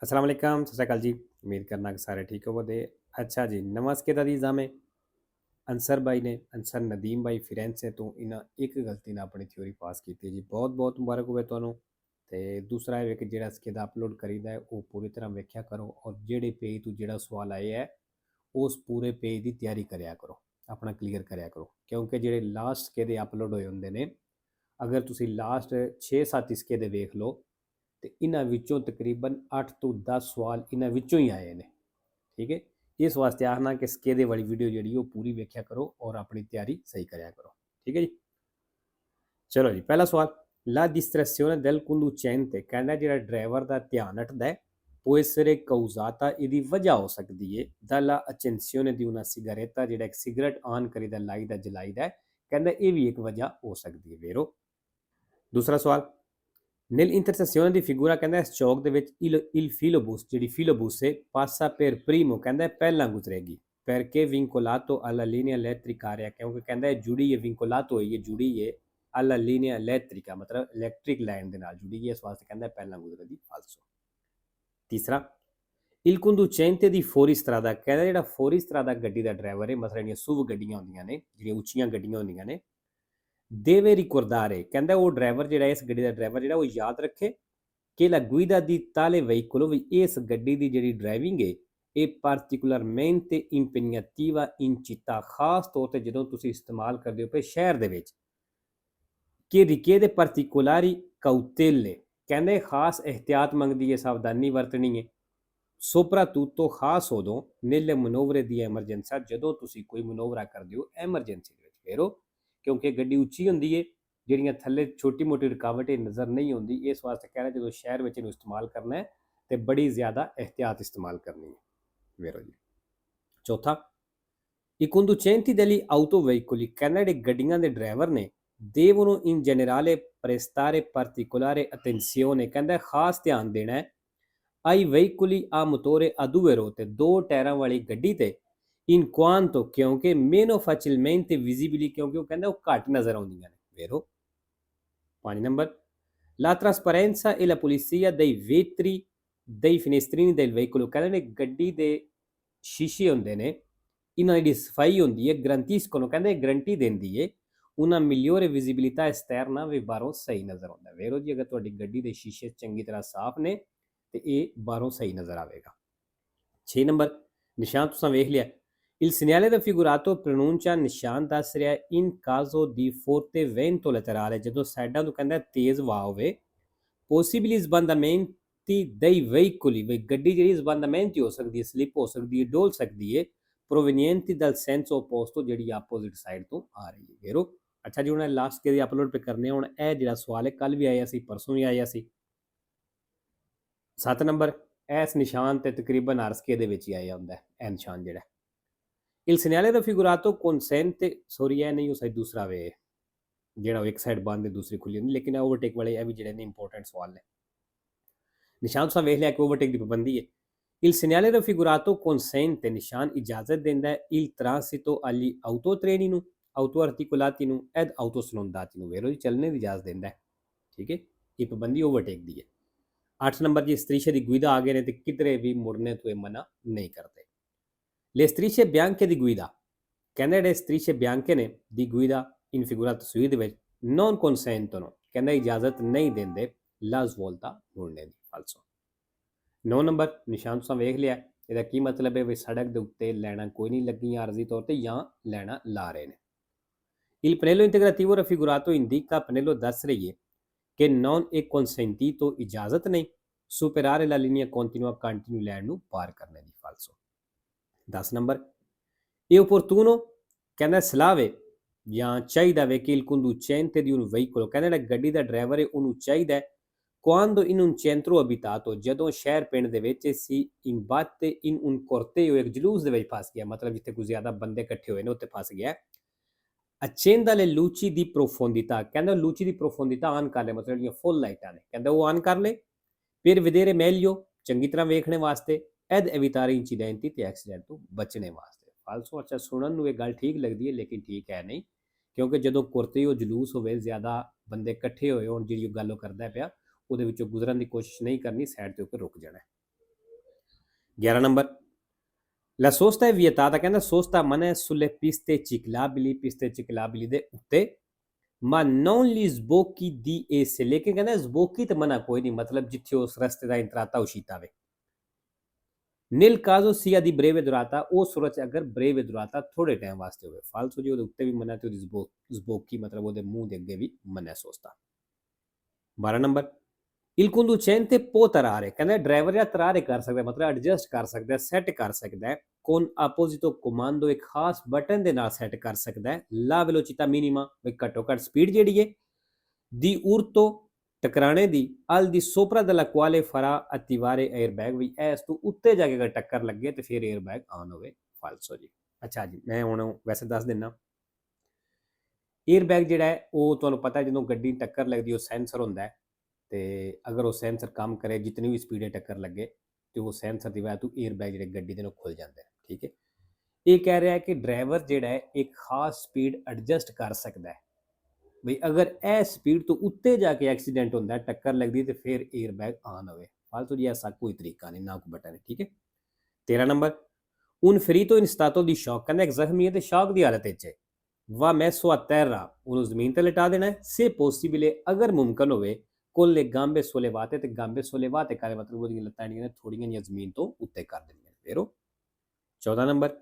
अस्सलाम वालेकुम, सत श्री अकाल जी। उम्मीद करना कि सारे ठीक होवोगे। अच्छा जी, नमस्ते दा दी जामे अंसर भाई ने अंसर नदीम भाई फिरेंसे तो इन्हां एक गलती ਨਾਲ ਆਪਣੀ ਥਿਊਰੀ ਪਾਸ ਕੀਤੀ ਜੀ। ਬਹੁਤ ਬਹੁਤ ਮੁਬਾਰਕ ਹੋਵੇ ਤੁਹਾਨੂੰ। ਤੇ ਦੂਸਰਾ ਇਹ ਹੈ ਕਿ ਜਿਹੜਾ ਸਕੇਦਾ ਅਪਲੋਡ ਕਰੀਦਾ ਹੈ ਉਹ ਪੂਰੀ ਤਰ੍ਹਾਂ ਵੇਖਿਆ ਕਰੋ ਔਰ ਜਿਹੜੇ ਪੇਜ ਤੋਂ ਜਿਹੜਾ ਸਵਾਲ ਆਇਆ ਹੈ ਉਸ ਪੂਰੇ ਪੇਜ ਦੀ ਤਿਆਰੀ ਕਰਿਆ ਕਰੋ, ਆਪਣਾ ਕਲੀਅਰ ਕਰਿਆ ਕਰੋ। ਕਿਉਂਕਿ ਜਿਹੜੇ ਲਾਸਟ ਸਕੇਦੇ ਅਪਲੋਡ ਹੋਏ ਹੁੰਦੇ ਨੇ, ਅਗਰ ਤੁਸੀਂ ਲਾਸਟ 6-7 ਸਕੇਦੇ ਵੇਖ ਲਓ ਤੇ ਇਹਨਾਂ ਵਿੱਚੋਂ ਤਕਰੀਬਨ 8 ਤੋਂ 10 ਸਵਾਲ ਇਹਨਾਂ ਵਿੱਚੋਂ ਹੀ ਆਏ ਨੇ। ठीक है, इस वास्ते आखना कि स्केदे वाली वीडियो जी पूरी वेख्या करो और अपनी तैयारी सही कराया करो। ठीक है जी, चलो जी। पहला सवाल, ला distrazione del conducente कहना जो ड्राइवर का ध्यान हटता है può essere causata ਇਹਦੀ वजह हो सकती है dalla accensione di una sigaretta ਜਿਹੜਾ ਇੱਕ ਸਿਗਰਟ ਆਨ ਕਰੀਦਾ ਲਾਈਦਾ ਜਲਾਈਦਾ ਕਹਿੰਦਾ ਇਹ ਵੀ ਇੱਕ ਵਜ੍ਹਾ ਹੋ ਸਕਦੀ ਹੈ ਵੇਰੋ। ਦੂਸਰਾ ਸਵਾਲ, nell'intersezione di figura ਕਹਿੰਦਾ ਇਸ ਚੌਕ ਦੇ ਵਿੱਚ il filobus ਜਿਹੜੀ filobus ਹੈ passa per primo ਕਹਿੰਦਾ ਪਹਿਲਾਂ ਗੁਜ਼ਰੇਗੀ perché vincolato alla linea elettrica aria ਕਿਉਂਕਿ ਕਹਿੰਦਾ ਇਹ ਜੁੜੀ ਹੈ vincolato ਹੋਈ ਹੈ ਜੁੜੀ ਹੈ alla linea elettrica ਮਤਲਬ ਇਲੈਕਟ੍ਰਿਕ ਲਾਈਨ ਦੇ ਨਾਲ ਜੁੜੀ ਹੈ ਇਸ ਵਾਸਤੇ ਕਹਿੰਦਾ ਪਹਿਲਾਂ ਗੁਜ਼ਰੇਗੀ ਫਾਲਸੋ। ਤੀਸਰਾ, il conducente di fuoristrada ਕਹਿੰਦਾ ਜਿਹੜਾ fuoristrada ਗੱਡੀ ਦਾ ਡਰਾਈਵਰ ਹੈ ਮਤਲਬ ਜਿਹੜੀਆਂ SUV ਗੱਡੀਆਂ ਹੁੰਦੀਆਂ ਨੇ ਜਿਹੜੀਆਂ ਉੱਚੀਆਂ ਗੱਡੀਆਂ ਹੁੰਦੀਆਂ ਨੇ deve ricordare ਕਹਿੰਦਾ ਉਹ ਡਰਾਈਵਰ ਜਿਹੜਾ ਇਸ ਗੱਡੀ ਦਾ ਡਰਾਈਵਰ ਜਿਹੜਾ ਉਹ ਯਾਦ ਰੱਖੇ ਕਿ la guida di tale veicolo ਵੀ ਇਸ ਗੱਡੀ ਦੀ ਜਿਹੜੀ ਡਰਾਈਵਿੰਗ ਹੈ ਇਹ particolarmente impegnativa in città ਖਾਸ ਤੌਰ ਤੇ ਜਦੋਂ ਤੁਸੀਂ ਇਸਤੇਮਾਲ ਕਰਦੇ ਹੋ ਪਏ ਸ਼ਹਿਰ ਦੇ ਵਿੱਚ ਕਿ richiede particolari cautele ਕਹਿੰਦੇ ਖਾਸ ਇਹਤਿਆਤ ਮੰਗਦੀ ਹੈ ਸਾਵਧਾਨੀ ਵਰਤਣੀ ਹੈ soprattutto ਖਾਸ ਉਦੋਂ nelle manovre di emergenza ਜਦੋਂ ਤੁਸੀਂ ਕੋਈ ਮਨੋਵਰਾ ਕਰਦੇ ਹੋ ਐਮਰਜੈਂਸੀ ਦੇ ਵਿੱਚ ਫੇਰੋ ਕਿਉਂਕਿ ਗੱਡੀ ਉੱਚੀ ਹੁੰਦੀ ਹੈ ਜਿਹੜੀਆਂ ਥੱਲੇ ਛੋਟੀ ਮੋਟੀ ਰੁਕਾਵਟ ਨਜ਼ਰ ਨਹੀਂ ਆਉਂਦੀ ਇਸ ਵਾਸਤੇ ਕਹਿ ਰਿਹਾ ਜਦੋਂ ਸ਼ਹਿਰ ਵਿੱਚ ਇਹਨੂੰ ਇਸਤੇਮਾਲ ਕਰਨਾ ਹੈ ਤੇ ਬੜੀ ਜ਼ਿਆਦਾ ਇਹਤਿਆਤ ਇਸਤੇਮਾਲ ਕਰਨੀ ਹੈ ਵੇਰੋ ਜੀ। ਚੌਥਾ, i conducenti degli autoveicoli ਕਹਿੰਦਾ ਜਿਹੜੇ ਗੱਡੀਆਂ ਦੇ ਡਰਾਈਵਰ ਨੇ devono in generale prestare particolare attenzione ਕਹਿੰਦਾ ਖਾਸ ਧਿਆਨ ਦੇਣਾ ਹੈ ai veicoli a motore a due ruote ਦੋ ਟਾਇਰਾਂ ਵਾਲੀ ਗੱਡੀ ਤੇ in quanto ਕਿਉਂਕਿ meno facilmente visibili ਕਿਉਂਕਿ ਉਹ ਕਹਿੰਦਾ ਉਹ ਘੱਟ ਨਜ਼ਰ ਆਉਂਦੀਆਂ ਨੇ ਵੇਰੋ। 5 number, la trasparenza e la pulizia dei vetri dei finestrini del veicolo ਕਹਿੰਦੇ ਨੇ ਗੱਡੀ ਦੇ ਸ਼ੀਸ਼ੇ ਹੁੰਦੇ ਨੇ ਇਹਨਾਂ ਦੀ ਸਫਾਈ ਹੁੰਦੀ ਹੈ ਗਰੰਟੀਸਕੋno ਕਹਿੰਦੇ ਗਰੰਟੀ ਦਿੰਦੀ ਹੈ una migliore visibilità esterna ਵੀ ਬਾਹਰੋਂ ਸਹੀ ਨਜ਼ਰ ਆਉਂਦਾ ਵੇਰੋ ਜੀ। ਅਗਰ ਤੁਹਾਡੀ ਗੱਡੀ ਦੇ ਸ਼ੀਸ਼ੇ ਚੰਗੀ ਤਰ੍ਹਾਂ ਸਾਫ਼ ਨੇ ਤੇ ਇਹ ਬਾਹਰੋਂ ਸਹੀ ਨਜ਼ਰ ਆਵੇਗਾ। 6 ਨੰਬਰ, ਨਿਸ਼ਾਨ ਤੁਸੀਂ ਵੇਖ ਲਿਆ il segnale raffigurato pronuncia ਨਿਸ਼ਾਨ ਦੱਸ ਰਿਹਾ in caso di forte vento laterale ਜਦੋਂ ਸਾਈਡਾਂ ਤੋਂ ਕਹਿੰਦਾ ਤੇਜ਼ ਵਹਾਅ ਹੋਵੇ possibili sbandamenti dei veicoli ਵੀ ਗੱਡੀ ਜਿਹੜੀ sbandamenti ਹੋ ਸਕਦੀ ਹੈ ਸਲਿੱਪ ਹੋ ਸਕਦੀ ਹੈ ਡੋਲ ਸਕਦੀ ਹੈ provenienti dal senso opposto ਜਿਹੜੀ ਆਪੋਜ਼ਿਟ ਸਾਈਡ ਤੋਂ ਆ ਰਹੀ ਹੈ ਵੇਰੋ। ਅੱਛਾ ਜੀ, ਹੁਣ ਲਾਸਟ ਕੇ ਅਪਲੋਡ ਪੇ ਕਰਨੇ ਹੁਣ ਇਹ ਜਿਹੜਾ ਸਵਾਲ ਹੈ ਕੱਲ ਵੀ ਆਇਆ ਸੀ ਪਰਸੋਂ ਵੀ ਆਇਆ ਸੀ। 7 ਨੰਬਰ, ਇਸ ਨਿਸ਼ਾਨ ਤੇ ਤਕਰੀਬਨ ਅਰਸਕੇ ਦੇ ਵਿੱਚ ਹੀ ਆਇਆ ਹੁੰਦਾ ਇਹ ਨਿਸ਼ਾਨ ਜਿਹੜਾ il segnale raffigurato consente sorry ਇਹ ਨਹੀਂ ਉਹ ਸਾਈਡ ਦੂਸਰਾ ਵੇ ਜਿਹੜਾ ਇੱਕ ਸਾਈਡ ਬੰਦ ਹੈ ਦੂਸਰੀ ਖੁੱਲੀ ਹੁੰਦੀ ਲੇਕਿਨ ਓਵਰਟੇਕ ਵਾਲੇ ਇਹ ਵੀ ਜਿਹੜੇ ਨੇ ਇੰਪੋਰਟੈਂਟ ਸਵਾਲ ਨੇ। ਨਿਸ਼ਾਨ ਤੁਸੀਂ ਵੇਖ ਲਿਆ ਕਿ ਓਵਰਟੇਕ ਦੀ ਪਾਬੰਦੀ ਹੈ। il segnale raffigurato consente ਨਿਸ਼ਾਨ ਇਜਾਜ਼ਤ ਦਿੰਦਾ ਹੈ il transito agli autotreni ਨੂੰ auto articolati ਨੂੰ ed autoslondati ਨੂੰ ਵੇਰੋ ਜੀ ਚੱਲਣੇ ਦੀ ਇਜਾਜ਼ਤ ਦਿੰਦਾ ਹੈ। ਠੀਕ ਹੈ, ਇਹ ਪਾਬੰਦੀ ਓਵਰਟੇਕ ਦੀ ਹੈ। 8 ਨੰਬਰ ਜੀ, strisce di guida ਆ ਗਏ ਨੇ ਤੇ ਕਿਧਰੇ ਵੀ ਮੁੜਨੇ ਤੋਂ ਇਹ ਮਨਾ ਨਹੀਂ ਕਰਦੇ। le strisce bianche di guida ਕਹਿੰਦੇ ਜਿਹੜੇ strisce bianche ਨੇ di guida in figura ਤਸਵੀਰ ਦੇ ਵਿੱਚ non consentono ਕਹਿੰਦਾ ਇਜਾਜ਼ਤ ਨਹੀਂ ਦਿੰਦੇ la svolta ਮੁੜਨੇ ਦੀ ਫਾਲਸੋ। 9 ਨੰਬਰ, ਨਿਸ਼ਾਨ ਤੁਸੀਂ ਵੇਖ ਲਿਆ ਇਹਦਾ ਕੀ ਮਤਲਬ ਹੈ ਵੀ ਸੜਕ ਦੇ ਉੱਤੇ ਲੈਣਾ ਕੋਈ ਨਹੀਂ ਲੱਗੀਆਂ ਆਰਜ਼ੀ ਤੌਰ ਤੇ ਜਾਂ ਲੈਣਾ ਲਾ ਰਹੇ ਨੇ। il pannello integrativo raffigurato indica pannello ਦੱਸ ਰਹੀ ਹੈ ਕਿ non è consentito ਇਜਾਜ਼ਤ ਨਹੀਂ superare la linea continua continue ਲੈਣ ਨੂੰ ਪਾਰ ਕਰਨੇ ਦੀ ਫਾਲਸੋ। 10 ਨੰਬਰ, è opportuno ਕਹਿੰਦਾ ਸਲਾਹ ਵੇ ਜਾਂ ਚਾਹੀਦਾ ਵੇ ਕਿ il conducente di un veicolo ਕਹਿੰਦਾ ਜਿਹੜਾ ਗੱਡੀ ਦਾ ਡਰਾਈਵਰ ਹੈ ਉਹਨੂੰ ਚਾਹੀਦਾ quando in un centro abitato ਜਦੋਂ ਸ਼ਹਿਰ ਪਿੰਡ ਦੇ ਵਿੱਚ ਸੀ imbatte in un corteo ਇੱਕ ਜਲੂਸ ਦੇ ਵਿੱਚ ਫਸ ਗਿਆ ਮਤਲਬ ਜਿੱਥੇ ਕੋਈ ਜ਼ਿਆਦਾ ਬੰਦੇ ਇਕੱਠੇ ਹੋਏ ਨੇ ਉੱਥੇ ਫਸ ਗਿਆ accenda le luci di profondità ਕਹਿੰਦਾ luci di profondità ਆਨ ਕਰ ਲੈ ਮਤਲਬ ਜਿਹੜੀਆਂ ਫੁੱਲ ਲਾਈਟਾਂ ਨੇ ਕਹਿੰਦਾ ਉਹ ਆਨ ਕਰ ਲੈ per vedere meglio ਚੰਗੀ ਤਰ੍ਹਾਂ ਵੇਖਣੇ ਵਾਸਤੇ ed evitare incidenti ਤੇ ਐਕਸੀਡੈਂਟ ਤੋਂ ਬਚਣੇ ਵਾਸਤੇ ਫਾਲਸੋ। ਅੱਛਾ, ਸੁਣਨ ਨੂੰ ਇਹ ਗੱਲ ਠੀਕ ਲੱਗਦੀ ਹੈ ਲੇਕਿਨ ਠੀਕ ਹੈ ਨਹੀਂ ਕਿਉਂਕਿ ਜਦੋਂ ਕੁਰਤੇ ਉਹ ਜਲੂਸ ਹੋਵੇ ਜ਼ਿਆਦਾ ਬੰਦੇ ਇਕੱਠੇ ਹੋਏ ਹੋਣ ਜਿਹੜੀ ਉਹ ਗੱਲ ਉਹ ਕਰਦਾ ਪਿਆ ਉਹਦੇ ਵਿੱਚੋਂ ਗੁਜ਼ਰਨ ਦੀ ਕੋਸ਼ਿਸ਼ ਨਹੀਂ ਕਰਨੀ ਸਾਈਡ ਤੇ ਹੋ ਕੇ ਰੁਕ ਜਾਣਾ। 11 nnumber, la sosta è vietata, ਕਹਿੰਦਾ sosta mano sulle piste ciclabili ਦੇ ਉੱਤੇ, ma non gli sbocchi di esse, ਲੇਕਿਨ ਕਹਿੰਦਾ sbocchi ਤੇ ਮਨਾ ਕੋਈ ਨਹੀਂ, ਮਤਲਬ ਜਿੱਥੇ ਉਸ ਰਸਤੇ ਦਾ entrata uscita ਵੇ। nel caso sia di breve durata, ਉਹ ਸੂਰਤ 'ਚ ਅਗਰ breve durata ਥੋੜੇ ਟਾਈਮ ਵਾਸਤੇ ਹੋਵੇ, ਫਾਲਸੋ ਜੀ ਉਹਦੇ ਉੱਤੇ ਵੀ ਮਨਾ ਤੇ ਉਹਦੀ sbocchi ਮਤਲਬ ਉਹਦੇ ਮੂੰਹ ਦੇ ਅੱਗੇ ਵੀ ਮਨਾ sosta। 12 number, il conducente può tarare, ਕਹਿੰਦਾ ਡਰਾਈਵਰ ਜਾਂ ਤਰਾਰੇ ਕਰ ਸਕਦਾ, ਮਤਲਬ ਐਡਜਸਟ ਕਰ ਸਕਦਾ, ਸੈੱਟ ਕਰ ਸਕਦਾ ਹੈ, con apposito comando, ਇੱਕ ਖਾਸ ਬਟਨ ਦੇ ਨਾਲ ਸੈੱਟ ਕਰ ਸਕਦਾ ਹੈ, la velocità minima, ਵੀ ਘੱਟੋ ਘੱਟ ਸਪੀਡ ਜਿਹੜੀ ਹੈ, di urto, ਟਕਰਾਣੇ ਦੀ, al di sopra della quale farà attivare airbag, ਵੀ ਇਸ ਤੋਂ ਉੱਤੇ ਜਾ ਕੇ ਅਗਰ ਟੱਕਰ ਲੱਗੇ ਤੇ ਫਿਰ 에ਅਰਬੈਗ ਆਨ ਹੋਵੇ, ਫਾਲਸੋ ਜੀ। ਅੱਛਾ ਜੀ, ਮੈਂ ਹੁਣ ਵੈਸੇ ਦੱਸ ਦਿੰਦਾ, 에ਅਰਬੈਗ ਜਿਹੜਾ ਹੈ ਉਹ ਤੁਹਾਨੂੰ ਪਤਾ ਜਦੋਂ ਗੱਡੀ ਟੱਕਰ ਲੱਗਦੀ ਉਹ ਸੈਂਸਰ ਹੁੰਦਾ ਹੈ, ਤੇ ਅਗਰ ਉਹ ਸੈਂਸਰ ਕੰਮ ਕਰੇ ਜਿਤਨੀ ਵੀ ਸਪੀਡੇ ਟੱਕਰ ਲੱਗੇ ਤੇ ਉਹ ਸੈਂਸਰ ਦੀ ਵਜ੍ਹਾ ਤੋਂ 에ਅਰਬੈਗ ਜਿਹੜੇ ਗੱਡੀ ਦੇ ਨੂੰ ਖੁੱਲ ਜਾਂਦੇ ਨੇ, ਠੀਕ ਹੈ। ਇਹ ਕਹਿ ਰਿਹਾ ਹੈ ਕਿ ਡਰਾਈਵਰ ਜਿਹੜਾ ਹੈ ਇੱਕ ਖਾਸ ਸਪੀਡ ਐਡਜਸਟ ਕਰ ਸਕਦਾ ਹੈ, ਵੀ ਅਗਰ ਇਹ ਸਪੀਡ ਤੋਂ ਉੱਤੇ ਜਾ ਕੇ ਐਕਸੀਡੈਂਟ ਹੁੰਦਾ, ਟੱਕਰ ਲੱਗਦੀ ਤੇ ਫਿਰ 에ਅਰਬੈਗ ਆਨ ਹੋਵੇ, ਫਾਲਤੂ ਜੀ ਐਸਾ ਕੋਈ ਤਰੀਕਾ ਨਹੀਂ, ਨਾ ਕੋਈ ਬਟਨ ਹੈ, ਠੀਕ ਹੈ। 13 number, un ferito in stato di shock, ਕਹਿੰਦਾ ਇੱਕ ਜ਼ਖਮੀ ਹੈ ਤੇ ਸ਼ੌਕ ਦੀ ਹਾਲਤ ਵਿੱਚ ਹੈ, va messo a terra, ਉਹਨੂੰ ਜ਼ਮੀਨ ਤੇ ਲਿਟਾ ਦੇਣਾ ਹੈ, se possibile, ਅਗਰ ਮੁਮਕਨ ਹੋਵੇ, con le gambe sollevate, ਤੇ gambe sollevate ਕਰੇ ਮਤਲਬ ਉਹਦੀਆਂ ਲੱਤਾਂ ਜਿਹੜੀਆਂ ਥੋੜੀਆਂ ਜਿਹੀਆਂ ਜ਼ਮੀਨ ਤੋਂ ਉੱਤੇ ਕਰ ਦੇਣੀਆਂ। ਫਿਰ ਉਹ 14 ਨੰਬਰ,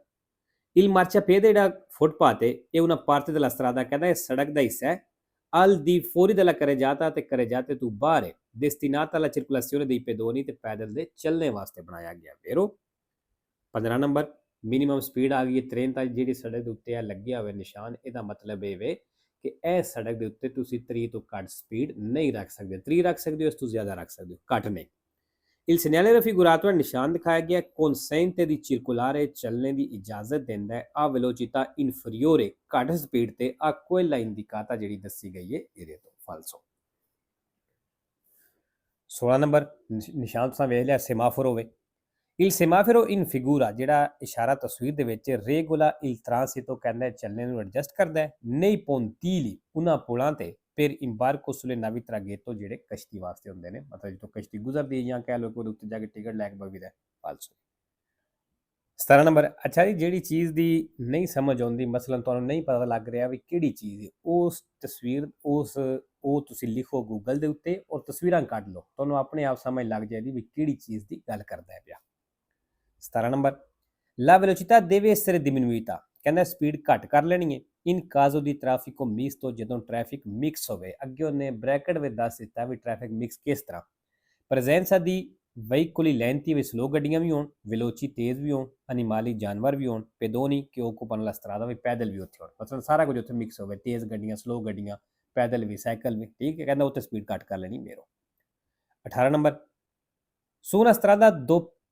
il marciapiede ਜਿਹੜਾ ਫੁੱਟਪਾਥ ਹੈ ਇਹ una parte della strada, ਕਹਿੰਦਾ ਇਹ ਸੜਕ ਦਾ ਹਿੱਸਾ ਹੈ, al di fuori della carreggiata, ਤੇ carreggiate ਤੋਂ ਬਾਹਰ ਹੈ, destinata alla circolazione dei pedoni, ਤੇ ਪੈਦਲ ਦੇ ਚੱਲਣੇ ਵਾਸਤੇ ਬਣਾਇਆ ਗਿਆ। ਫਿਰ ਉਹ 15 ਨੰਬਰ, ਮਿਨੀਮਮ ਸਪੀਡ ਆ ਗਈ ਹੈ 63, ਜਿਹੜੀ ਸੜਕ ਦੇ ਉੱਤੇ ਆ ਲੱਗਿਆ ਹੋਇਆ ਨਿਸ਼ਾਨ, ਇਹਦਾ ਮਤਲਬ ਇਹ ਵੇ ਕਿ ਇਹ ਸੜਕ ਦੇ ਉੱਤੇ ਤੁਸੀਂ 3 ਤੋਂ ਘੱਟ ਸਪੀਡ ਨਹੀਂ ਰੱਖ ਸਕਦੇ, 3 ਰੱਖ ਸਕਦੇ ਹੋ, ਇਸ ਤੋਂ ਜ਼ਿਆਦਾ ਰੱਖ ਸਕਦੇ ਹੋ, ਘੱਟ ਨਹੀਂ। il segnale raffigurato, ਨਿਸ਼ਾਨ ਦਿਖਾਇਆ ਗਿਆ, consente di circolare, ਚੱਲਣੇ ਦੀ ਇਜਾਜ਼ਤ ਦਿੰਦਾ ਹੈ, a velocità inferiore, ਘੱਟ ਸਪੀਡ ਤੇ, a quella indicata, ਜਿਹੜੀ ਦੱਸੀ ਗਈ ਹੈ ਇਹਦੇ ਤੋਂ, ਫਾਲਸੋ। 16 ਨੰਬਰ, ਨਿਸ਼ਾਨ ਤੁਸੀਂ ਵੇਖ ਲਿਆ, ਸੇਮਾਫੋਰ ਹੋਵੇ, il semaforo in figura, ਜਿਹੜਾ ਇਸ਼ਾਰਾ ਤਸਵੀਰ ਦੇ ਵਿੱਚ, regola il transito, ਕਹਿੰਦਾ ਚੱਲਣੇ ਨੂੰ ਐਡਜਸਟ ਕਰਦਾ ਹੈ, nei pontili, ਉਹਨਾਂ ਪੁਲਾਂ ਤੇ, per imbarco sulle navi traghetto, ਜਿਹੜੇ ਕਸ਼ਤੀ ਵਾਸਤੇ ਹੁੰਦੇ ਨੇ, ਮਤਲਬ ਜਦੋਂ ਕਸ਼ਤੀ ਗੁਜ਼ਰਦੀ ਹੈ ਜਾਂ ਕਹਿ ਲਓ ਕਿ ਉਹਦੇ ਉੱਤੇ ਜਾ ਕੇ ਟਿਕਟ ਲੈ ਕੇ ਬਗਦਾ, ਫਾਲਸੋ। 17 ਨੰਬਰ, ਅੱਛਾ ਜੀ, ਜਿਹੜੀ ਚੀਜ਼ ਦੀ ਨਹੀਂ ਸਮਝ ਆਉਂਦੀ, ਮਸਲਨ ਤੁਹਾਨੂੰ ਨਹੀਂ ਪਤਾ ਲੱਗ ਰਿਹਾ ਵੀ ਕਿਹੜੀ ਚੀਜ਼ ਹੈ, ਉਸ ਤਸਵੀਰ ਉਹ ਤੁਸੀਂ ਲਿਖੋ ਗੂਗਲ ਦੇ ਉੱਤੇ ਔਰ ਤਸਵੀਰਾਂ ਕੱਢ ਲਓ, ਤੁਹਾਨੂੰ ਆਪਣੇ ਆਪ ਸਮਝ ਲੱਗ ਜਾਏਗੀ ਵੀ ਕਿਹੜੀ ਚੀਜ਼ ਦੀ ਗੱਲ ਕਰਦਾ ਹੈ ਪਿਆ। 17 number, la velocità deve essere diminuita, ਕਹਿੰਦਾ ਸਪੀਡ ਘੱਟ ਕਰ ਲੈਣੀ ਹੈ, in caso di traffico misto, ਜਦੋਂ ਟ੍ਰੈਫਿਕ ਮਿਕਸ ਹੋਵੇ, ਅੱਗੇ ਉਹਨੇ ਬ੍ਰੈਕਟ ਵਿੱਚ ਦੱਸ ਦਿੱਤਾ ਵੀ ਟ੍ਰੈਫਿਕ ਮਿਕਸ ਕਿਸ ਤਰ੍ਹਾਂ, presenza di veicoli lenti, ਵੀ ਸਲੋ ਗੱਡੀਆਂ ਵੀ ਹੋਣ, veloci ਤੇਜ਼ ਵੀ ਹੋਣ, animali ਜਾਨਵਰ ਵੀ ਹੋਣ, pedoni che occupano la strada, ਵੀ ਪੈਦਲ ਵੀ ਉੱਥੇ ਹੋਣ, ਮਤਲਬ ਸਾਰਾ ਕੁਝ ਉੱਥੇ ਮਿਕਸ ਹੋਵੇ, ਤੇਜ਼ ਗੱਡੀਆਂ, ਸਲੋ ਗੱਡੀਆਂ, ਪੈਦਲ ਵੀ, ਸਾਈਕਲ ਵੀ, ਠੀਕ ਹੈ, ਕਹਿੰਦਾ ਉੱਥੇ ਸਪੀਡ ਘੱਟ ਕਰ ਲੈਣੀ ਮੇਰੋ। 18 number, su una strada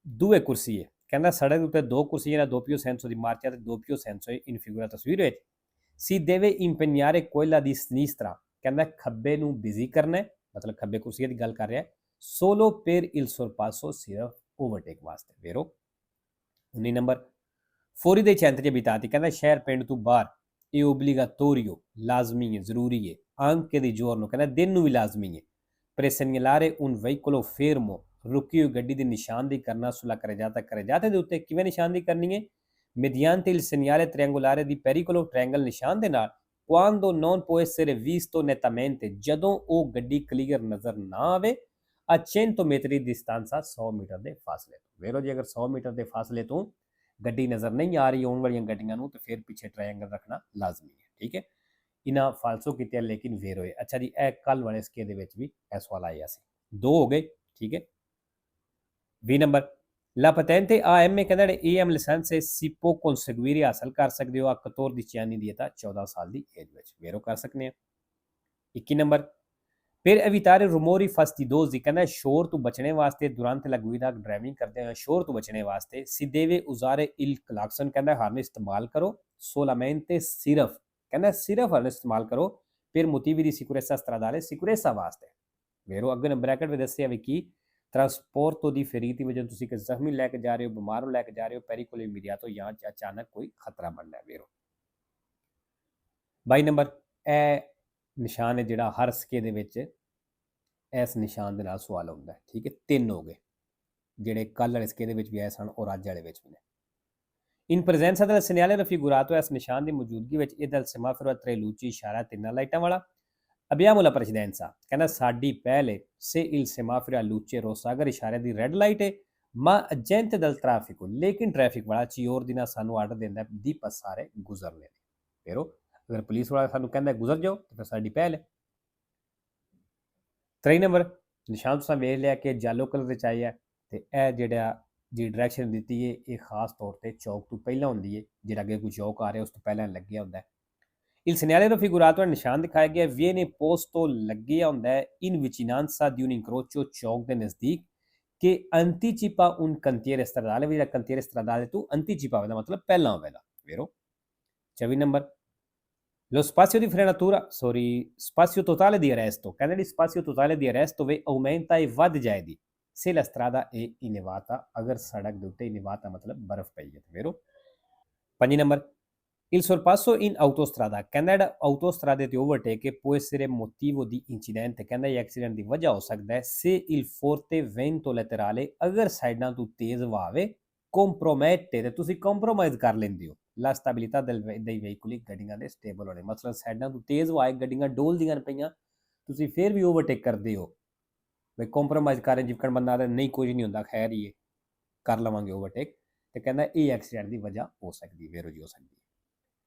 due corsie, ਕਹਿੰਦਾ ਸੜਕ ਦੇ ਉੱਤੇ ਦੋ ਕੁਰਸੀਆਂ, doppio senso di marcia ਤੇ doppio senso in figura, ਤਸਵੀਰ ਵਿੱਚ, si deve impegnare quella di sinistra, ਕਹਿੰਦਾ ਖੱਬੇ ਨੂੰ ਬਿਜ਼ੀ ਕਰਨਾ ਹੈ, ਮਤਲਬ ਖੱਬੇ ਕੁਰਸੀਆਂ ਦੀ ਗੱਲ ਕਰ ਰਿਹਾ, solo per il sorpasso, ਸਿਰਫ ਓਵਰਟੇਕ ਵਾਸਤੇ। ਵੇਰੋ 19 number, fuori dei centri abitati, ਕਹਿੰਦਾ ਸ਼ਹਿਰ ਪਿੰਡ ਤੋਂ ਬਾਹਰ, ਇਹ obbligatorio, ਲਾਜ਼ਮੀ ਹੈ, ਜ਼ਰੂਰੀ ਹੈ, anche di giorno, ਕਹਿੰਦਾ ਦਿਨ ਨੂੰ ਵੀ ਲਾਜ਼ਮੀ ਹੈ, per segnalare un veicolo fermo, ਰੁਕੀ ਹੋਈ ਗੱਡੀ ਦੀ ਨਿਸ਼ਾਨਦੇਹੀ ਕਰਨਾ, sulla carreggiata ਦੇ ਉੱਤੇ ਕਿਵੇਂ ਨਿਸ਼ਾਨਦੇਹੀ ਕਰਨੀ ਹੈ, mediante il segnale triangolare di pericolo, triangle ਨਿਸ਼ਾਨ ਦੇ ਨਾਲ, quando non può essere visto nettamente, ਜਦੋਂ ਉਹ ਗੱਡੀ ਕਲੀਅਰ ਨਜ਼ਰ ਨਾ ਆਵੇ, a 100 metri di distanza, 100 metre ਦੇ ਫਾਸਲੇ ਤੋਂ। ਵੇਖੋ ਜੀ, ਅਗਰ 100 ਮੀਟਰ ਦੇ ਫਾਸਲੇ ਤੋਂ ਗੱਡੀ ਨਜ਼ਰ ਨਹੀਂ ਆ ਰਹੀ ਆਉਣ ਵਾਲੀਆਂ ਗੱਡੀਆਂ ਨੂੰ, ਤੇ ਫਿਰ ਪਿੱਛੇ ਟ੍ਰਾਇੰਗਲ ਰੱਖਣਾ ਲਾਜ਼ਮੀ ਹੈ, ਠੀਕ ਹੈ। ਇਹਨਾਂ ਫਾਲਸੋ ਕੀਤੇ ਲੇਕਿਨ ਵੇਰ ਹੋਏ। ਅੱਛਾ ਜੀ, ਇਹ ਕੱਲ ਵਾਲੇ ਸਕੇ ਦੇ ਵਿੱਚ ਵੀ ਇਹ ਸਵਾਲ ਆਇਆ ਸੀ, 2 ਹੋ ਗਏ, ਠੀਕ ਹੈ। 20 ਨੰਬਰ, la patente AM, ਕਹਿੰਦਾ ਜਿਹੜੇ AM ਲਾਇਸੈਂਸ ਹੈ, si può conseguire, ਹਾਸਲ ਕਰ ਸਕਦੇ ਹੋ, a 14 ਦੀ ਤਾਂ 14 ਸਾਲ ਦੀ ਏਜ ਵਿੱਚ, ਵੇਰੋ ਕਰ ਸਕਦੇ ਆ। 21 number, per evitare rumori fastidiosi, ਕਹਿੰਦਾ ਸ਼ੋਰ ਤੋਂ ਬਚਣੇ ਵਾਸਤੇ, durante la guida, ਡਰਾਈਵਿੰਗ ਕਰਦੇ ਹੋਏ ਸ਼ੋਰ ਤੋਂ ਬਚਣੇ ਵਾਸਤੇ, si deve usare il clacson, ਕਹਿੰਦਾ ਹਾਰਨ ਇਸਤੇਮਾਲ ਕਰੋ, solamente, ਸਿਰਫ, ਕਹਿੰਦਾ ਸਿਰਫ ਹਾਰਨ ਇਸਤੇਮਾਲ ਕਰੋ, per motivi di sicurezza stradale, ਸਿਕਿਉਰezza ਵਾਸਤੇ। ਵੇਰੋ ਅੱਗੇ ਬ੍ਰੈਕਟ ਵਿੱਚ ਦੱਸਿਆ ਵੀ ਕੀ, ਟਰਾਂਸਪੋਰਟੋ ਦੀ ਫਰੀਤੀ ਵਜੋਂ ਤੁਸੀਂ ਕਿ ਜ਼ਖਮੀ ਲੈ ਕੇ ਜਾ ਰਹੇ ਹੋ, ਬਿਮਾਰ ਨੂੰ ਲੈ ਕੇ ਜਾ ਰਹੇ ਹੋ, ਪੈਰੀਕੋਲ ਇਮੀਡੀਆਟੋ, ਜਾਂ ਅਚਾਨਕ ਕੋਈ ਖਤਰਾ ਬਣਨਾ ਹੈ। ਵੇਰੋ 22 ਨੰਬਰ, ਇਹ ਨਿਸ਼ਾਨ ਹੈ ਜਿਹੜਾ ਹਰ ਸਕੇ ਦੇ ਵਿੱਚ ਇਸ ਨਿਸ਼ਾਨ ਦੇ ਨਾਲ ਸਵਾਲ ਹੁੰਦਾ ਹੈ, ਠੀਕ ਹੈ। 3 ਹੋ ਗਏ। ਜਿਹੜੇ ਕੱਲ੍ਹ ਵਾਲੇ ਸਕੇਲ ਦੇ ਵਿੱਚ ਵੀ ਆਏ ਸਨ ਔਰ ਅੱਜ ਵਾਲੇ ਵਿੱਚ ਵੀ ਨੇ। In presenza del segnale raffigurato ਇਸ ਨਿਸ਼ਾਨ ਦੀ ਮੌਜੂਦਗੀ ਵਿੱਚ ਇਹ del semaforo a tre luci ਇਸ਼ਾਰਾ ਤਿੰਨਾਂ ਲਾਈਟਾਂ ਵਾਲਾ। Abbiamo la precedenza, ਕਹਿੰਦਾ ਸਾਡੀ ਪਹਿਲੇ se il semaforo a luce rossa ਅਗਰ ਇਸ਼ਾਰੇ ਦੀ ਰੈੱਡ ਲਾਈਟ ਹੈ ma agente del traffico ਲੇਕਿਨ ਟ੍ਰੈਫਿਕ ਵਾਲਾ ਚਿਓਰ ਦੀ ਨਾਲ ਸਾਨੂੰ ਆਰਡਰ ਦਿੰਦਾ ਦੀ passare ਗੁਜ਼ਰਨੇ ਦੀ। ਫਿਰ ਅਗਰ ਪੁਲਿਸ ਵਾਲਾ ਸਾਨੂੰ ਕਹਿੰਦਾ ਗੁਜ਼ਰ ਜਾਓ ਤਾਂ ਫਿਰ ਸਾਡੀ ਪਹਿਲ ਹੈ। 3 ਨੰਬਰ ਨਿਸ਼ਾਨ ਤੁਸੀਂ ਵੇਖ ਲਿਆ ਕਿ ਯੈਲੋ ਕਲਰ ਵਿੱਚ ਆਈ ਹੈ ਤੇ ਇਹ ਜਿਹੜਾ ਜੀ ਡਾਇਰੈਕਸ਼ਨ ਦਿੱਤੀ ਹੈ ਇਹ ਖਾਸ ਤੌਰ ਤੇ ਚੌਕ ਤੋਂ ਪਹਿਲਾਂ ਹੁੰਦੀ ਹੈ, ਜਿਹੜਾ ਅੱਗੇ ਕੋਈ ਚੌਕ ਆ ਰਿਹਾ ਉਸ ਤੋਂ ਪਹਿਲਾਂ ਲੱਗਿਆ ਹੁੰਦਾ ਹੈ। Il segnale raffigurato ਨਿਸ਼ਾਨ ਦਿਖਾਇਆ ਗਿਆ viene posto ਲੱਗਿਆ ਹੁੰਦਾ ਹੈ in vicinanza di un incrocio ਚੌਕ ਦੇ ਨਜ਼ਦੀਕ ਕਿ anticipa un cantiere stradale, ਵੀ ਜਿਹੜਾ cantiere stradale ਤੋਂ anticipa ਦਾ ਮਤਲਬ ਪਹਿਲਾਂ ਹੋਵੇਗਾ। vero 24 number lo spazio di frenatura spazio totale di arresto, ਕਹਿੰਦੇ ਜੀ spazio totale di arresto ਵੇ aumenta e ਵੱਧ ਜਾਏਗੀ se la strada è innevata, ਅਗਰ ਸੜਕ ਦੇ ਉੱਤੇ innevata ਮਤਲਬ ਬਰਫ਼ ਪਈ ਹੈ। vero 5 number il sorpasso in autostrada, ਕਹਿੰਦਾ ਜਿਹੜਾ autostrade ਤੇ overtake può essere motivo di incidente, ਕਹਿੰਦਾ ਇਹ ਐਕਸੀਡੈਂਟ ਦੀ ਵਜ੍ਹਾ ਹੋ ਸਕਦਾ ਹੈ se il forte vento laterale, ਅਗਰ ਸਾਈਡਾਂ ਤੋਂ ਤੇਜ਼ ਹਵਾ ਆਵੇ compromette ਤੇ ਤੁਸੀਂ ਕੰਪਰੋਮਾਈਜ਼ ਕਰ ਲੈਂਦੇ ਹੋ la stabilità dei veicoli, ਗੱਡੀਆਂ ਦੇ ਸਟੇਬਲ ਹੋਣੇ। ਮਤਲਬ ਸਾਈਡਾਂ ਤੋਂ ਤੇਜ਼ ਹਵਾ ਆਏ ਗੱਡੀਆਂ ਡੋਲਦੀਆਂ ਪਈਆਂ ਤੁਸੀਂ ਫਿਰ ਵੀ ਓਵਰਟੇਕ ਕਰਦੇ ਹੋ ਵੀ ਕੰਪਰੋਮਾਈਜ਼ ਕਰਨ ਜਿੱਕਣ ਬੰਦਾ ਤਾਂ ਨਹੀਂ ਕੁਝ ਨਹੀਂ ਹੁੰਦਾ ਖੈਰ ਹੀ ਕਰ ਲਵਾਂਗੇ ਓਵਰਟੇਕ, ਤੇ ਕਹਿੰਦਾ ਇਹ ਐਕਸੀਡੈਂਟ ਦੀ ਵਜ੍ਹਾ ਹੋ ਸਕਦੀ ਹੈ, ਹੋ ਸਕਦੀ ਹੈ।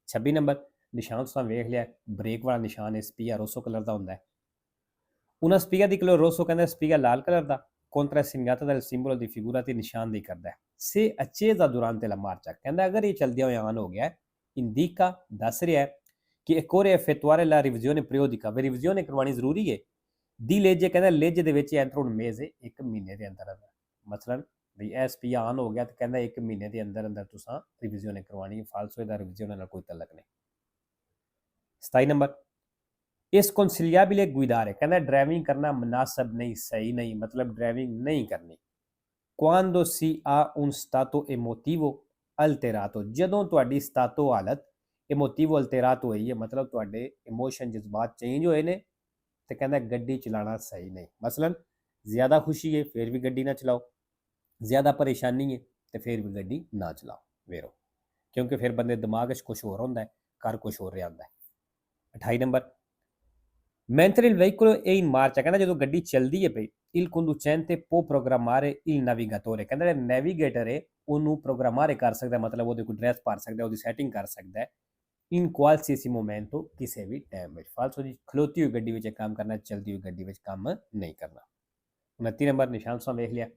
26 ਨੰਬਰ ਨਿਸ਼ਾਨ ਤੁਸੀਂ ਵੇਖ ਲਿਆ ਬ੍ਰੇਕ ਵਾਲਾ ਨਿਸ਼ਾਨ ਹੈ ਸਪੀਆ ਰੋਸੋ ਕਲਰ ਦਾ ਹੁੰਦਾ ਹੈ। ਉਹਨਾਂ ਸਪੀਆ ਦੀ ਕਲਰ ਰੋਸੋ ਕਹਿੰਦਾ ਸਪੀਆ ਲਾਲ ਕਲਰ ਦਾ contra segnata del simbolo di figura ਤੇ ਨਿਸ਼ਾਨਦੇਹੀ ਕਰਦਾ ਹੈ। se accesa durante la marcia, ਕਹਿੰਦਾ ਅਗਰ ਇਹ ਚਲਦਿਆਂ ਹੋਇਆ ਆਨ ਹੋ ਗਿਆ indica ਦੱਸ ਰਿਹਾ ਹੈ ਕਿ occorre effettuare la revisione periodica, ਵੀ ਰਿਵੀਜ਼ਨ ਕਰਵਾਉਣੀ ਜ਼ਰੂਰੀ ਹੈ। ਦੀ ਲੇਜੇ ਕਹਿੰਦਾ ਲੇਜੇ ਦੇ ਵਿੱਚ entro un mese, ਇੱਕ ਮਹੀਨੇ ਦੇ ਅੰਦਰ ਅੰਦਰ, ਮਤਲਬ ਵੀ ਇਹ ਸਪੀਆ ਆਨ ਹੋ ਗਿਆ ਤੇ ਕਹਿੰਦਾ ਇੱਕ ਮਹੀਨੇ ਦੇ ਅੰਦਰ ਅੰਦਰ ਤੁਸੀਂ ਰਿਵੀਜ਼ਨ ਕਰਵਾਉਣੀ ਹੈ, ਫਾਲਸੋ ਇਹਦਾ ਰਿਵੀਜ਼ਨ ਨਾਲ ਕੋਈ ਤਲਕ ਨਹੀਂ। 27 ਨੰਬਰ ਇਸ consigliabile guidare, ਕਹਿੰਦਾ ਡਰਾਈਵਿੰਗ ਕਰਨਾ ਮੁਨਾਸਬ ਨਹੀਂ, ਸਹੀ ਨਹੀਂ, ਮਤਲਬ ਡਰਾਈਵਿੰਗ ਨਹੀਂ ਕਰਨੀ। quando si ha un stato emotivo alterato, ਜਦੋਂ ਤੁਹਾਡੀ ਸਟਾਟੋ ਹਾਲਤ emotivo alterato ਹੋਈ ਹੈ ਮਤਲਬ ਤੁਹਾਡੇ ਇਮੋਸ਼ਨ ਜਜ਼ਬਾਤ ਚੇਂਜ ਹੋਏ ਨੇ ਤੇ ਕਹਿੰਦਾ ਗੱਡੀ ਚਲਾਉਣਾ ਸਹੀ ਨਹੀਂ। ਮਸਲਨ ਜ਼ਿਆਦਾ ਖੁਸ਼ੀ ਹੈ ਫਿਰ ਵੀ ਗੱਡੀ ਨਾ ਚਲਾਓ, ਜ਼ਿਆਦਾ ਪਰੇਸ਼ਾਨੀ ਹੈ ਤੇ ਫਿਰ ਵੀ ਗੱਡੀ ਨਾ ਚਲਾਓ। ਵੇਰੋ ਕਿਉਂਕਿ ਫਿਰ ਬੰਦੇ ਦਿਮਾਗ 'ਚ ਕੁਛ ਹੋਰ ਹੁੰਦਾ ਹੈ, ਕਰ ਕੁਛ ਹੋਰ ਰਿਹਾ ਹੁੰਦਾ ਹੈ। 28 number mentre il veicolo è in marcia, ਕਹਿੰਦਾ ਜਦੋਂ ਗੱਡੀ ਚੱਲਦੀ ਹੈ ਪਈ il conducente può programmare il navigatore, ਕਹਿੰਦਾ ਜਿਹੜਾ ਨੈਵੀਗੇਟਰ ਹੈ ਉਹਨੂੰ ਪ੍ਰੋਗਰਾਮਾਰੇ ਕਰ ਸਕਦਾ, ਮਤਲਬ ਉਹਦੇ ਕੋਈ ਡਰੈਸ ਪਾ ਸਕਦਾ, ਉਹਦੀ ਸੈਟਿੰਗ ਕਰ ਸਕਦਾ ਹੈ in qualsiasi momento, ਕਿਸੇ ਵੀ ਟਾਈਮ ਵਿੱਚ। ਫਾਲਸੋ ਜੀ ਖਲੋਤੀ ਹੋਈ ਗੱਡੀ ਵਿੱਚ ਕੰਮ ਕਰਨਾ, ਚਲਦੀ ਹੋਈ ਗੱਡੀ ਵਿੱਚ ਕੰਮ ਨਹੀਂ ਕਰਨਾ। 29 ਨੰਬਰ ਨਿਸ਼ਾਨ ਤੁਸੀਂ ਵੇਖ ਲਿਆ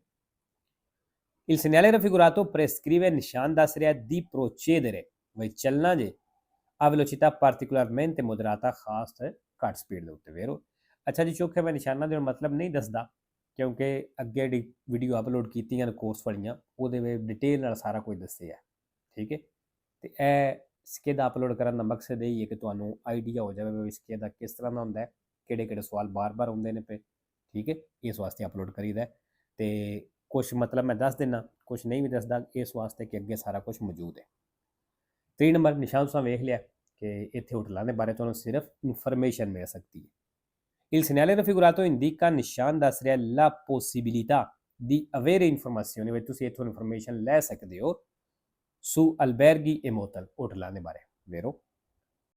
il segnale raffigurato prescrive, ਨਿਸ਼ਾਨ ਦੱਸ ਰਿਹਾ di procedere, ਵੀ ਚੱਲਣਾ ਜੇ a velocità particolarmente moderata, ਖਾਸ ਘੱਟ ਸਪੀਡ ਦੇ ਉੱਤੇ। ਵੇਰੋ ਅੱਛਾ ਜੀ ਚੌਥੇ ਮੈਂ ਨਿਸ਼ਾਨਾਂ ਦੇ ਮਤਲਬ ਨਹੀਂ ਦੱਸਦਾ ਕਿਉਂਕਿ ਅੱਗੇ ਜਿਹੜੀ ਵੀਡੀਓ ਅਪਲੋਡ ਕੀਤੀਆਂ ਨੇ ਕੋਰਸ ਵਾਲੀਆਂ ਉਹਦੇ ਵਿੱਚ ਡਿਟੇਲ ਨਾਲ ਸਾਰਾ ਕੁਝ ਦੱਸਿਆ, ਠੀਕ ਹੈ। ਤੇ ਇਹ ਸਕੇਦਾ ਅਪਲੋਡ ਕਰਨ ਦਾ ਮਕਸਦ ਇਹ ਹੀ ਹੈ ਕਿ ਤੁਹਾਨੂੰ ਆਈਡੀਆ ਹੋ ਜਾਵੇ ਵੀ ਸਕੇਦਾ ਕਿਸ ਤਰ੍ਹਾਂ ਦਾ ਹੁੰਦਾ ਹੈ, ਕਿਹੜੇ ਕਿਹੜੇ ਸਵਾਲ ਬਾਰ-ਬਾਰ ਆਉਂਦੇ ਨੇ ਪਏ, ਠੀਕ ਹੈ। ਇਸ ਵਾਸਤੇ ਅਪਲੋਡ ਕਰੀਦਾ ਤੇ ਕੁਛ ਮਤਲਬ ਮੈਂ ਦੱਸ ਦਿੰਦਾ, ਕੁਛ ਨਹੀਂ ਵੀ ਦੱਸਦਾ ਇਸ ਵਾਸਤੇ ਕਿ ਅੱਗੇ ਸਾਰਾ ਕੁਛ ਮੌਜੂਦ ਹੈ। 3 ਨੰਬਰ ਨਿਸ਼ਾਨ ਤੁਸੀਂ ਵੇਖ ਲਿਆ ਕਿ ਇੱਥੇ ਹੋਟਲਾਂ ਦੇ ਬਾਰੇ ਤੁਹਾਨੂੰ ਸਿਰਫ ਇਨਫੋਰਮੇਸ਼ਨ ਮਿਲ ਸਕਦੀ ਹੈ। il segnale raffigurato indica, ਨਿਸ਼ਾਨ ਦੱਸ ਰਿਹਾ la possibilità di avere informazioni, ਵੀ ਤੁਸੀਂ ਇੱਥੋਂ ਇਨਫੋਰਮੇਸ਼ਨ ਲੈ ਸਕਦੇ ਹੋ su alberghi e motel, ਹੋਟਲਾਂ ਦੇ ਬਾਰੇ। ਵੇਰੋ